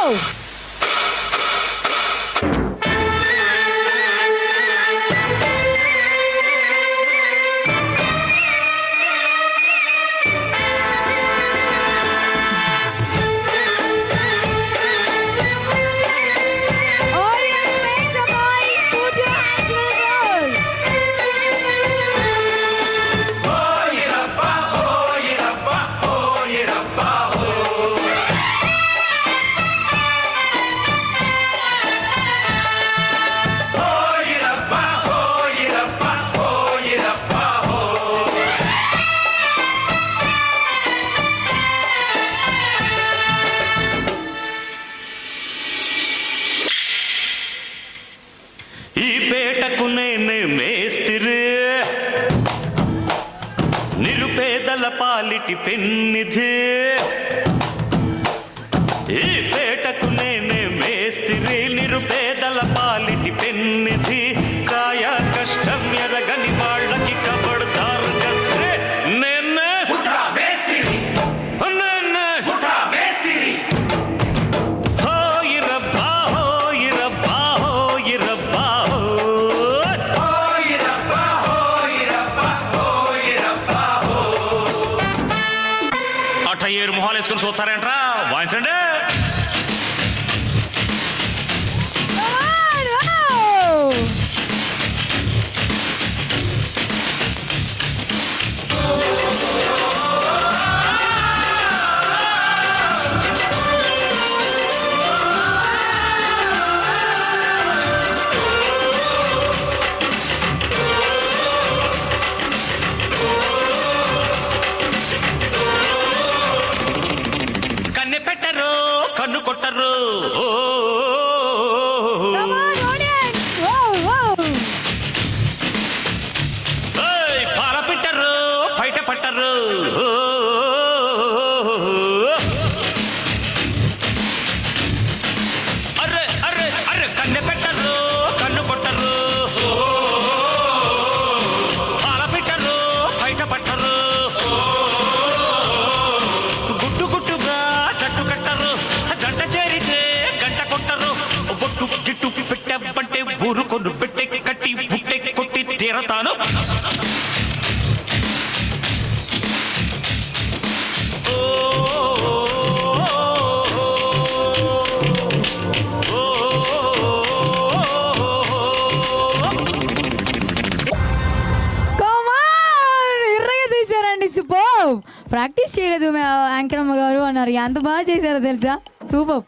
ఈ పేటకు నేనే మేస్తిరి, నిరుపేదల పాలిటి పెన్నిధి. ఈ పేటకు నేనే మేస్తిరి, నిరుపేదల పాలిటి పెన్నిధి. కాయ కష్టం ఎరగని వాళ్ళకి కబడ్దారు కస్తే నేనే మేస్తిరి, నేనే మేస్తిరి. హోయి రబ్బా హోయి రబ్బా హోయి రబ్బా ఏరు మొహాలు వేసుకొని చూస్తారేంట్రా? వాయించండి. కన్ను కొట్టరు, పాల పెట్టరు, బయట పట్టరు. అర్రే అర్రే అర్రే కన్నె పెట్టరు, కన్ను కొట్టరు, పాల పెట్టరు, బయట పట్టరు. గుట్టు గుట్టుగా జట్టు కట్టరు, జంట చేరితే గంట కొట్టరు. బొట్టు గిట్టు పెట్టబంటే ఊరుకొను పెట్టే కట్టి బుట్టే కొట్టి తీరతాను. ప్రాక్టీస్ చేయలేదు యాంకర్ అమ్మ గారు అన్నారు. ఎంత బాగా చేశారో తెలుసా, సూపర్.